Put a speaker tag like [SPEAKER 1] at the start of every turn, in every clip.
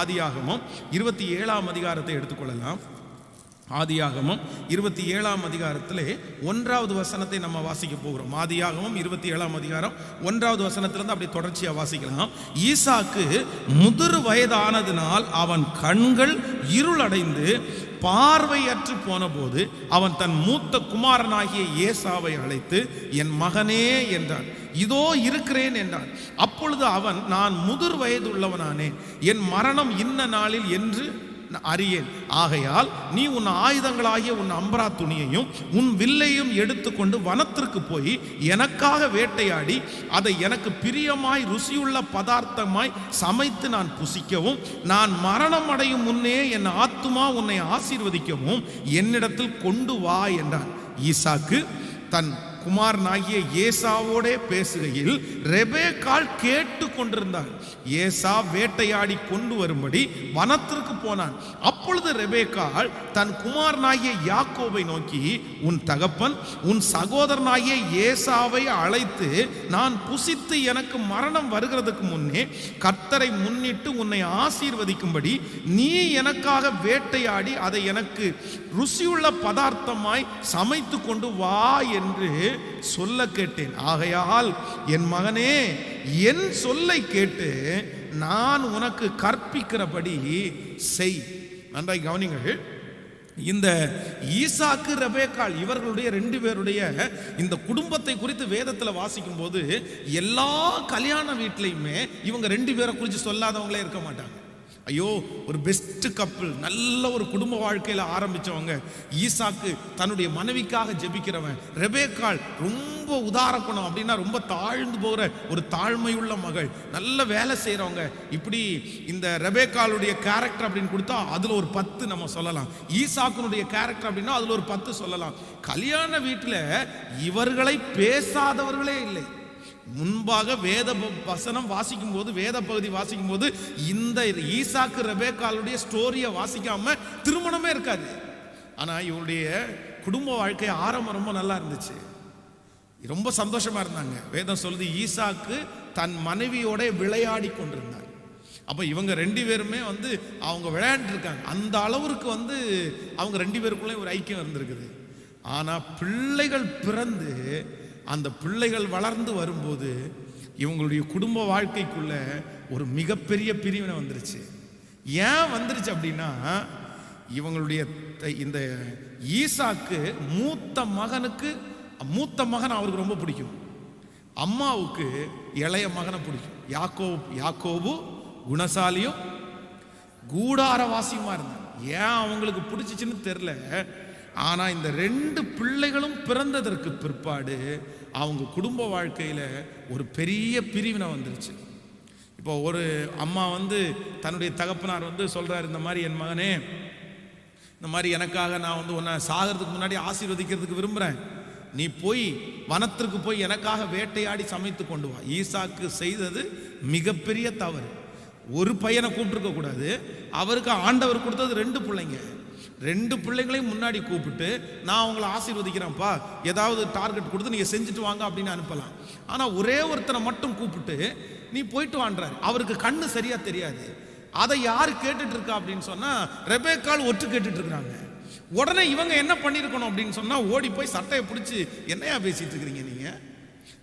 [SPEAKER 1] ஆதியாகமம் 27ஆம் அதிகாரத்தை எடுத்துக்கொள்ளலாம். ஆதியாகமம் 27ஆம் அதிகாரத்திலே 1வது வசனத்தை நம்ம வாசிக்க போகிறோம். ஆதியாகமம் 27ஆம் அதிகாரம் 1வது வசனத்திலிருந்து அப்படி தொடர்ச்சியாக வாசிக்கலாம். ஈசாக்கு முதிர் வயதானதினால் அவன் கண்கள் இருளடைந்து பார்வையற்று போன போது அவன் தன் மூத்த குமாரனாகிய ஏசாவை அழைத்து, என் மகனே என்றான். இதோ இருக்கிறேன் என்றான். அப்பொழுது அவன், நான் முதிர் வயது உள்ளவனானே, என் மரணம் இன்ன நாளில் என்று அறியேன். ஆகையால் நீ உன் ஆயுதங்களாகிய உன் அம்பரா துணியையும் உன் வில்லையும் எடுத்துக்கொண்டு வனத்திற்கு போய் எனக்காக வேட்டையாடி அதை எனக்கு பிரியமாய் ருசியுள்ள பதார்த்தமாய் சமைத்து நான் புசிக்கவும், நான் மரணம் அடையும் முன்னே என் ஆத்துமா உன்னை ஆசீர்வதிக்கவும் என்னிடத்தில் கொண்டு வா என்றான். ஈசாக்கு தன் குமாரனாகிய ஏசாவோடே பேசுகையில் ரெபேக்காள் கேட்டு கொண்டிருந்தாள். ஏசா வேட்டையாடி கொண்டு வரும்படி வனத்திற்கு போனான். அப்பொழுது ரெபேக்காள் தன் குமாரனாகிய யாக்கோபை நோக்கி, உன் தகப்பன் உன் சகோதரனாகிய ஏசாவை அழைத்து, நான் புசித்து எனக்கு மரணம் வருகிறதுக்கு முன்னே கர்த்தரை முன்னிட்டு உன்னை ஆசீர்வதிக்கும்படி நீ எனக்காக வேட்டையாடி அதை எனக்கு ருசியுள்ள பதார்த்தமாய் சமைத்து கொண்டு வா என்று சொல்ல கேட்டேன். ஆகையால் என் மகனே, என் சொல்லை கேட்டு நான் உனக்கு கற்பிக்கிறபடி செய். நன்றாய் கவனிங்கள். இந்த ஈசாக்கு ரெபேக்காள் இவர்களுடைய 2 பேருடைய இந்த குடும்பத்தை குறித்து வேதத்தில் வாசிக்கும் போது எல்லா கல்யாண வீட்டிலையுமே இவங்க 2 பேரை குறித்து சொல்லாதவங்களே இருக்க மாட்டாங்க. ஐயோ, ஒரு பெஸ்ட் கப்பிள், நல்ல ஒரு குடும்ப வாழ்க்கையில் ஆரம்பிச்சவங்க. ஈசாக்கு தன்னுடைய மனைவிக்காக ஜெபிக்கிறவன், ரெபேக்காள் ரொம்ப உதார குணம், அப்படின்னா ரொம்ப தாழ்ந்து போகிற ஒரு தாழ்மையுள்ள மகள், நல்ல வேலை செய்கிறவங்க. இப்படி இந்த ரெபேக்காளுடைய கேரக்டர் அப்படின்னு கொடுத்தா அதில் ஒரு 10 நம்ம சொல்லலாம். ஈசாக்குனுடைய கேரக்டர் அப்படின்னா அதில் ஒரு 10 சொல்லலாம். கல்யாண வீட்டில் இவர்களை பேசாதவர்களே இல்லை. முன்பாக வேத வசனம் வாசிக்கும் போது, வேத பகுதி வாசிக்கும் போது இந்த ஈசாக்கு ரெபேக்காளுடைய ஸ்டோரியை வாசிக்காம திருமணமே இருக்காது. ஆனா இவருடைய குடும்ப வாழ்க்கை ஆரம்பம் ரொம்ப நல்லா இருந்துச்சு, ரொம்ப சந்தோஷமா இருந்தாங்க. வேதம் சொல்லுது, ஈசாக்கு தன் மனைவியோட விளையாடி கொண்டிருந்தார். அப்ப இவங்க 2 பேருமே அவங்க விளையாண்டு இருக்காங்க. அந்த அளவுக்கு அவங்க 2 பேருக்குள்ளே ஒரு ஐக்கியம் இருந்திருக்குது. ஆனா பிள்ளைகள் பிறந்து அந்த பிள்ளைகள் வளர்ந்து வரும்போது இவங்களுடைய குடும்ப வாழ்க்கைக்குள்ள ஒரு மிகப்பெரிய பிரிவினை வந்துருச்சு. ஏன் வந்துருச்சு அப்படின்னா, இவங்களுடைய இந்த ஈசாக்கு மூத்த மகன் அவருக்கு ரொம்ப பிடிக்கும். அம்மாவுக்கு இளைய மகனை பிடிக்கும். யாக்கோபு குணசாலியும் கூடாரவாசியுமா இருந்தாங்க. ஏன் அவங்களுக்கு பிடிச்சிச்சுன்னு தெரியல. ஆனா இந்த 2 பிள்ளைகளும் பிறந்ததற்கு பிற்பாடு அவங்க குடும்ப வாழ்க்கையில ஒரு பெரிய பிரிவினை வந்துருச்சு. இப்போ ஒரு அம்மா தன்னுடைய தகப்பனார் சொல்றாரு, இந்த மாதிரி என் மகனே, இந்த மாதிரி எனக்காக நான் உன்னை சாகிறதுக்கு முன்னாடி ஆசீர்வதிக்கிறதுக்கு விரும்புறேன், நீ போய் வனத்திற்கு போய் எனக்காக வேட்டையாடி சமைத்து கொண்டு வா. ஈசாக்கு செய்தது மிகப்பெரிய தவறு. ஒரு பையனை கூப்பிட்டுருக்க கூடாது. அவருக்கு ஆண்டவர் கொடுத்தது 2 பிள்ளைங்க. 2 பிள்ளைங்களையும் முன்னாடி கூப்பிட்டு, நான் உங்களை ஆசீர்வதிக்கிறேன்ப்பா, ஏதாவது டார்கெட் கொடுத்து நீங்க செஞ்சுட்டு வாங்க அப்படின்னு அனுப்பலாம். ஆனா ஒரே ஒருத்தனை மட்டும் கூப்பிட்டு நீ போயிட்டு வான்றாரு. அவருக்கு கண்ணு சரியா தெரியாது. அதை யாரு கேட்டுட்டு இருக்கா அப்படின்னு சொன்னா ரெபேக்காள் ஒட்டு கேட்டுட்டு இருக்காங்க. உடனே இவங்க என்ன பண்ணிருக்கணும் அப்படின்னு சொன்னா, ஓடி போய் சட்டையை பிடிச்சி, என்னையா பேசிட்டு இருக்கிறீங்க நீங்க,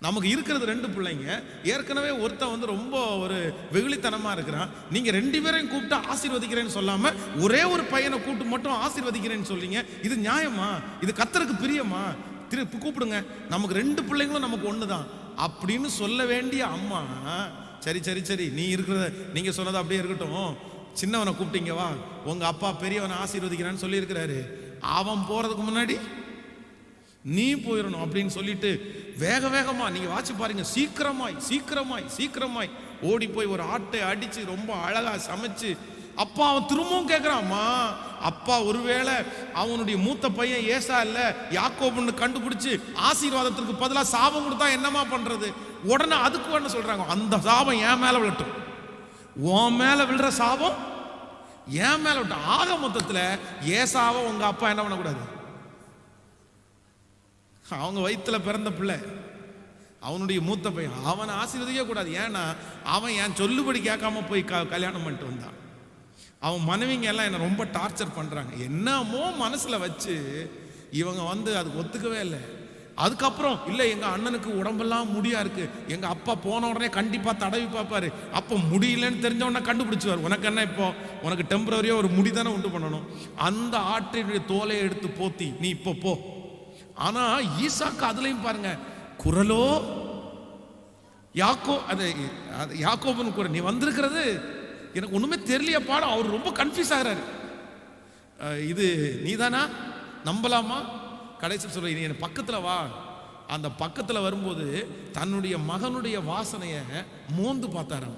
[SPEAKER 1] நமக்கு இருக்கிறது 2 பிள்ளைங்க, ஏற்கனவே ஒருத்தன் ரொம்ப ஒரு வெகுளித்தனமா இருக்கிறான், நீங்க 2 பேரையும் கூப்பிட்டு ஆசீர்வதிக்கிறேன்னு சொல்லாம ஒரே ஒரு பையனை கூப்பிட்டு மட்டும் ஆசீர்வதிக்கிறேன்னு சொல்றீங்க, இது நியாயமா? இது கர்த்தருக்கு பிரியமா? திருப்பி கூப்பிடுங்க, நமக்கு 2 பிள்ளைங்களும் நமக்கு ஒண்ணுதான் அப்படின்னு சொல்ல வேண்டிய அம்மா, சரி சரி சரி நீ இருக்கிறத நீங்க சொன்னது அப்படியே இருக்கட்டும், சின்னவனை கூப்பிட்டீங்க வா, உங்க அப்பா பெரியவனை ஆசீர்வதிக்கிறான்னு சொல்லி இருக்கிறாரு, அவன் போறதுக்கு முன்னாடி நீ போயிடணும் அப்படின்னு சொல்லிட்டு வேக வேகமா, நீங்க வாட்சி பாருங்க, சீக்கிரமாய் ஓடி போய் ஒரு ஆட்டை அடிச்சு ரொம்ப அழகா சமைச்சு, அப்பா அவன் திரும்பவும் கேட்கிறான்மா, அப்பா ஒருவேளை அவனுடைய மூத்த பையன் ஏசா இல்ல யாக்கோபுன்னு கண்டுபிடிச்சு ஆசீர்வாதத்திற்கு பதிலாக சாபம் கொடுத்தா என்னமா பண்றது? உடனே அதுக்கு என்ன சொல்றாங்க, அந்த சாபம் என் மேல விழட்டும், உன் மேல விழுற சாபம் என் மேல விட்டும். ஆக மொத்தத்துல ஏசாவை உங்க அப்பா என்ன பண்ணக்கூடாது, அவங்க வயிற்றுல பிறந்த பிள்ளை, அவனுடைய மூத்த பையன், அவனை ஆசீர்வதிக்க கூடாது. ஏன்னா அவன் என் சொல்லுபடி கேட்காம போய் கல்யாணம் பண்ணிட்டு வந்தான். அவன் மனைவிங்க எல்லாம் என்னை ரொம்ப டார்ச்சர் பண்ணுறாங்க. என்னமோ மனசில் வச்சு இவங்க வந்து அதுக்கு ஒத்துக்கவே இல்லை. அதுக்கப்புறம் இல்லை, எங்கள் அண்ணனுக்கு உடம்பெல்லாம் முடியா இருக்கு, எங்கள் அப்பா போன உடனே கண்டிப்பாக தடவி பார்ப்பாரு, அப்போ முடியலன்னு தெரிஞ்ச உடனே கண்டுபிடிச்சுவார். உனக்கு என்ன, இப்போ உனக்கு டெம்பரரியாக ஒரு முடி தானே உண்டு பண்ணணும், அந்த ஆட்டினுடைய தோலையை எடுத்து போத்தி நீ இப்போ போ. ஆனால் ஈசாக்கு அதுலேயும் பாருங்க, குரலோ யாக்கோபன் கூட நீ வந்திருக்கிறது எனக்கு ஒன்றுமே தெரியலையா பாடம். அவர் ரொம்ப கன்ஃபியூஸ் ஆகிறாரு. இது நீதானா, நம்பலாமா? கடைசி சொல்ல, நீ என் பக்கத்தில் வா. அந்த பக்கத்தில் வரும்போது தன்னுடைய மகனுடைய வாசனையை மோந்து பார்த்தாராம்.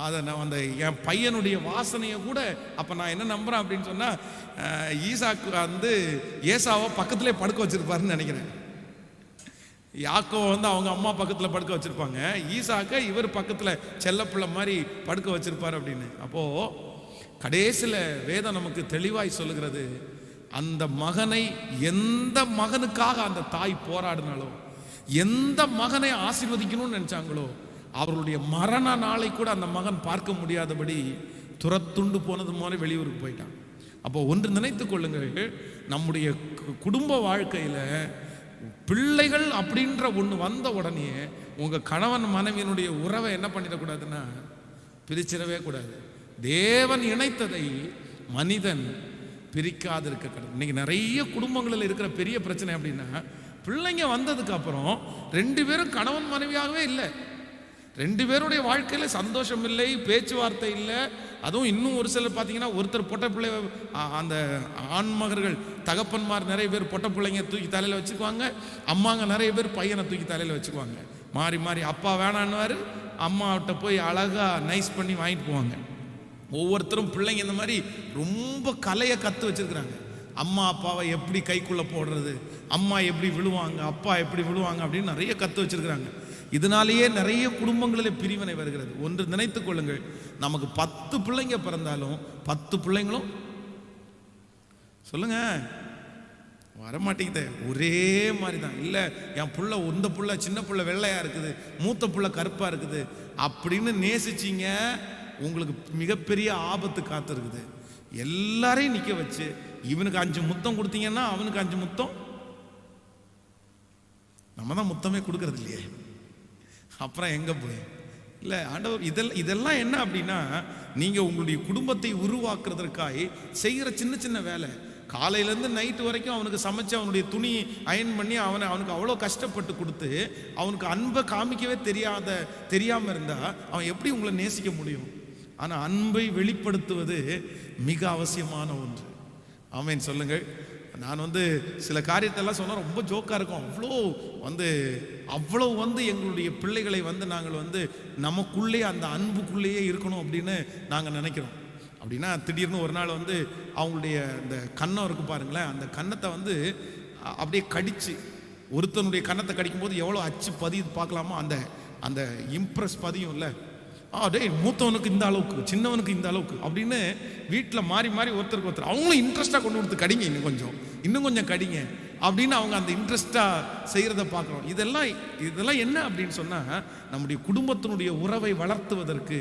[SPEAKER 1] அதை நான் அந்த என் பையனுடைய வாசனையை கூட அப்போ நான் என்ன நம்புகிறேன் அப்படின்னு சொன்னால், ஈசாக்கு வந்து ஏசாவை பக்கத்திலே படுக்க வச்சிருப்பாருன்னு நினைக்கிறேன். யாக்கோவை வந்து அவங்க அம்மா பக்கத்தில் படுக்க வச்சிருப்பாங்க, ஈசாக்க இவர் பக்கத்தில் செல்லப்பிள்ளை மாதிரி படுக்க வச்சிருப்பார் அப்படின்னு. அப்போது கடைசியில் வேதம் நமக்கு தெளிவாய் சொல்லுகிறது, அந்த மகனை, எந்த மகனுக்காக அந்த தாய் போராடினாலோ, எந்த மகனை ஆசீர்வதிக்கணும்னு நினைச்சாங்களோ, அவர்களுடைய மரண நாளை கூட அந்த மகன் பார்க்க முடியாதபடி துரத்துண்டு போனது போல வெளியூருக்கு போயிட்டான். அப்போ ஒன்று நினைத்து கொள்ளுங்கள், நம்முடைய குடும்ப வாழ்க்கையில் பிள்ளைகள் அப்படின்ற ஒன்று வந்த உடனே உங்கள் கணவன் மனைவியினுடைய உறவை என்ன பண்ணிடக்கூடாதுன்னா பிரிச்சிடவே கூடாது. தேவன் இணைத்ததை மனிதன் பிரிக்காது இருக்க கூடாது. இன்னைக்கு நிறைய குடும்பங்களில் இருக்கிற பெரிய பிரச்சனை அப்படின்னா, பிள்ளைங்க வந்ததுக்கு அப்புறம் ரெண்டு பேரும் கணவன் மனைவியாகவே இல்லை, ரெண்டு பேருடைய வாழ்க்கையில் சந்தோஷம் இல்லை, பேச்சுவார்த்தை இல்லை. அதுவும் இன்னும் ஒரு சிலர் பார்த்தீங்கன்னா, ஒருத்தர் பொட்ட பிள்ளை, அந்த ஆண்மகர்கள் தகப்பன்மார் நிறைய பேர் பொட்ட பிள்ளைங்க தூக்கி தலையில் வச்சுக்குவாங்க, அம்மாங்க நிறைய பேர் பையனை தூக்கி தலையில் வச்சுக்குவாங்க. மாறி மாறி அப்பா வேணான்னுவார், அம்மாவிட்ட போய் அழகாக நைஸ் பண்ணி வாங்கிட்டு போவாங்க. ஒவ்வொருத்தரும் பிள்ளைங்க இந்த மாதிரி ரொம்ப கலையை கற்று வச்சுருக்குறாங்க. அம்மா அப்பாவை எப்படி கைக்குள்ளே போடுறது, அம்மா எப்படி விழுவாங்க, அப்பா எப்படி விழுவாங்க அப்படின்னு நிறைய கற்று வச்சுருக்குறாங்க. இதனாலேயே நிறைய குடும்பங்களில் பிரிவினை வருகிறது. ஒன்று நினைத்துக் கொள்ளுங்கள், நமக்கு 10 பிள்ளைங்க பிறந்தாலும் 10 பிள்ளைங்களும் சொல்லுங்க வரமாட்டேங்குது, ஒரே மாதிரி தான். இல்லை என் புள்ள, இந்த புள்ள சின்ன புள்ள வெள்ளையா இருக்குது, மூத்த புள்ள கருப்பா இருக்குது அப்படின்னு நேசிச்சிங்க, உங்களுக்கு மிகப்பெரிய ஆபத்து காத்து இருக்குது. எல்லாரையும் நிற்க வச்சு இவனுக்கு 5 முத்தம் கொடுத்தீங்கன்னா அவனுக்கு 5 முத்தம், நம்ம தான் முத்தமே கொடுக்கறது இல்லையே, அப்புறம் எங்கே போய்? இல்லை ஆண்டவர், இதெல்லாம் என்ன அப்படின்னா, நீங்கள் உங்களுடைய குடும்பத்தை உருவாக்குறதற்காக செய்கிற சின்ன சின்ன வேலை. காலையிலேருந்து நைட்டு வரைக்கும் அவனுக்கு சமைச்சு அவனுடைய துணி அயன் பண்ணி அவனுக்கு அவ்வளோ கஷ்டப்பட்டு கொடுத்து அவனுக்கு அன்பை காமிக்கவே தெரியாமல் இருந்தால் அவன் எப்படி உங்களை நேசிக்க முடியும்? ஆனால் அன்பை வெளிப்படுத்துவது மிக அவசியமான ஒன்று. ஆமேன் சொல்லுங்கள். நான் வந்து சில காரியத்தெல்லாம் சொன்னால் ரொம்ப ஜோக்காக இருக்கும். அவ்வளோ எங்களுடைய பிள்ளைகளை நாங்கள் நமக்குள்ளே அந்த அன்புக்குள்ளேயே இருக்கணும் அப்படின்னு நாங்கள் நினைக்கிறோம். அப்படின்னா திடீர்னு ஒரு நாள் அவங்களுடைய இந்த கன்னம் இருக்கு பாருங்களேன், அந்த கன்னத்தை அப்படியே கடிச்சு, ஒருத்தனுடைய கன்னத்தை கடிக்கும்போது எவ்வளோ அச்சு பதியுது பார்க்கலாமா, அந்த இம்ப்ரெஸ் பதியும் இல்லை, டேய் மூத்தவனுக்கு இந்த அளவுக்கு, சின்னவனுக்கு இந்த அளவுக்கு அப்படின்னு வீட்டில் மாறி மாறி ஒருத்தருக்கு ஒருத்தர் அவங்களும் இன்ட்ரெஸ்டாக கொண்டு கொடுத்து கடிங்க, இன்னும் கொஞ்சம் கடிங்க அப்படின்னு அவங்க அந்த இன்ட்ரெஸ்டாக செய்கிறத பார்க்குறோம். இதெல்லாம் என்ன அப்படின்னு சொன்னால், நம்முடைய குடும்பத்தினுடைய உறவை வளர்த்துவதற்கு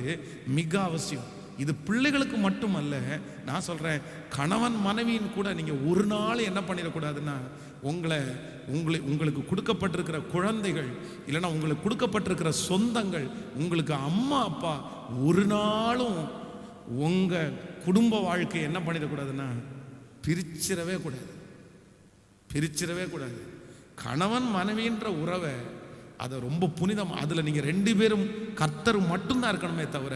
[SPEAKER 1] மிக அவசியம். இது பிள்ளைகளுக்கு மட்டுமல்ல, நான் சொல்கிறேன், கணவன் மனைவியின் கூட நீங்கள் ஒரு நாள் என்ன பண்ணிடக்கூடாதுன்னா, உங்களுக்கு கொடுக்கப்பட்டிருக்கிற குழந்தைகள், இல்லைன்னா உங்களுக்கு கொடுக்கப்பட்டிருக்கிற சொந்தங்கள், உங்களுக்கு அம்மா அப்பா ஒரு நாளும் உங்கள் குடும்ப வாழ்க்கையை என்ன பண்ணிடக்கூடாதுன்னா பிரிச்சிடவே கூடாது. கணவன் மனைவின்ற உறவை அதை ரொம்ப புனிதம், அதில் நீங்கள் 2 பேரும் கர்த்தர் மட்டும்தான் இருக்கணுமே தவிர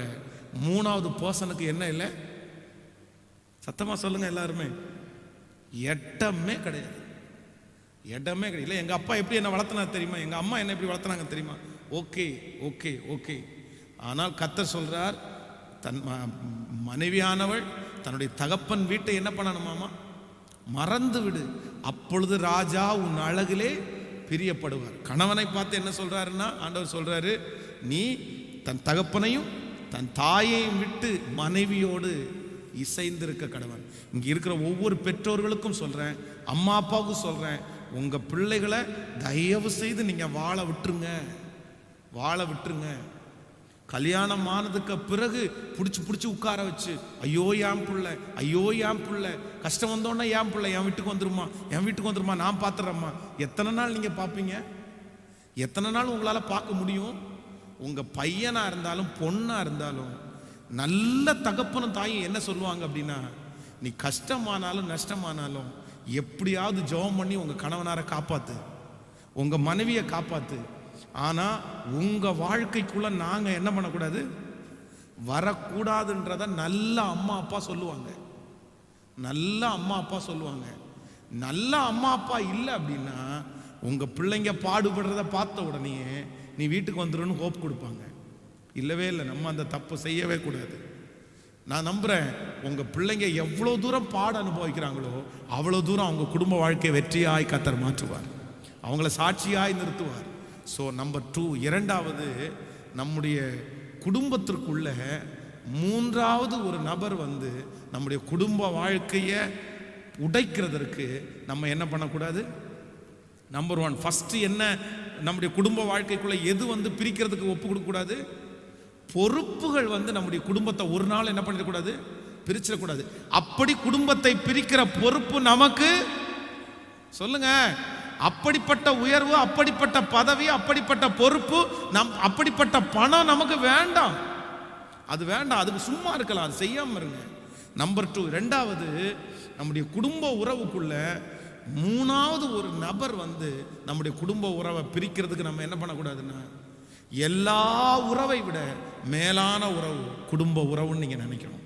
[SPEAKER 1] 3வது பர்சனுக்கு என்ன இல்லை, சத்தமாக சொல்லுங்க எல்லாருமே, இடமே கிடையாது. இல்லை எங்கள் அப்பா எப்படி என்ன வளர்த்தனா தெரியுமா, எங்கள் அம்மா என்ன எப்படி வளர்த்துனாங்க தெரியுமா, ஓகே. ஆனால் கர்த்தர் சொல்றார், தன் மனைவியானவள் தன்னுடைய தகப்பன் வீட்டை என்ன பண்ணணுமாமா, மறந்து விடு, அப்பொழுது ராஜா உன் அழகிலே பிரியப்படுவார். கணவனை பார்த்து என்ன சொல்றாருன்னா, ஆண்டவர் சொல்றாரு, நீ தன் தகப்பனையும் தன் தாயையும் விட்டு மனைவியோடு இசைந்திருக்க கடவன். இங்கே இருக்கிற ஒவ்வொரு பெற்றோர்களுக்கும் சொல்றேன், அம்மா அப்பாவுக்கும் சொல்றேன், உங்க பிள்ளைகளை தயவு செய்து நீங்க வாழ விட்டுருங்க. கல்யாணம் ஆனதுக்கு பிறகு பிடிச்சி உட்கார வச்சு, ஐயோ ஏன் புள்ள, ஐயோ ஏன் புள்ள, கஷ்டம் வந்தோன்னா ஏன் புள்ள என் வீட்டுக்கு வந்துருமா, நான் பார்த்துறேம்மா. எத்தனை நாள் நீங்க பார்ப்பீங்க? எத்தனை நாள் உங்களால பார்க்க முடியும்? உங்க பையனா இருந்தாலும் பொண்ணா இருந்தாலும் நல்ல தகப்பனும் தாயும் என்ன சொல்லுவாங்க அப்படின்னா, நீ கஷ்டமானாலும் நஷ்டமானாலும் எப்படியாவது ஜெபம் பண்ணி உங்க கணவனாரை காப்பாத்து, உங்க மனைவியை காப்பாத்து. ஆனா உங்க வாழ்க்கைக்குள்ள நாங்க என்ன பண்ணக்கூடாது, வரக்கூடாதுன்றத நல்ல அம்மா அப்பா சொல்லுவாங்க. நல்ல அம்மா அப்பா சொல்லுவாங்க. நல்ல அம்மா அப்பா இல்லை அப்படின்னா உங்க பிள்ளைங்க பாடுபடுறத பார்த்த உடனே நீ வீட்டுக்கு வந்துருன்னு ஹோப் கொடுப்பாங்க. இல்லவே இல்லை, நம்ம அந்த தப்பு செய்யவே கூடாது. நான் நம்புறேன் உங்க பிள்ளைங்க எவ்வளவு தூரம் பாட அனுபவிக்கிறாங்களோ அவ்வளோ தூரம் அவங்க குடும்ப வாழ்க்கையை வெற்றியாய் கர்த்தர் மாற்றுவார், அவங்கள சாட்சியாய் நிறுத்துவார். ஸோ நம்பர் 2, இரண்டாவது, நம்முடைய குடும்பத்திற்குள்ள மூன்றாவது ஒரு நபர் வந்து நம்முடைய குடும்ப வாழ்க்கையை உடைக்கிறதற்கு நம்ம என்ன பண்ணக்கூடாது? நம்பர் 1, ஃபர்ஸ்ட் என்ன, நம்முடைய குடும்ப வாழ்க்கைக்குள்ள எது வந்து பிரிக்கிறதுக்கு ஒப்பு கொடுக்கக்கூடாது? பொறுப்புகள் வந்து நம்முடைய குடும்பத்தை ஒரு நாள் என்ன பண்ணிடக்கூடாது, பிரிச்சிடக்கூடாது. அப்படி குடும்பத்தை பிரிக்கிற பொறுப்பு நமக்கு, சொல்லுங்க, அப்படிப்பட்ட உயர்வு, அப்படிப்பட்ட பதவி, அப்படிப்பட்ட பொறுப்பு, அப்படிப்பட்ட பணம் நமக்கு வேண்டாம். அது வேண்டாம், அதுக்கு சும்மா இருக்கலாம், அது செய்யாம இருங்க. நம்பர் 2, இரண்டாவது, நம்முடைய குடும்ப உறவுக்குள்ள மூணாவது ஒரு நபர் வந்து நம்முடைய குடும்ப உறவை பிரிக்கிறதுக்கு நம்ம என்ன பண்ணக்கூடாதுன்னா, எல்லா உறவை விட மேலான உறவு குடும்ப உறவுன்னு நீங்க நினைக்கணும்.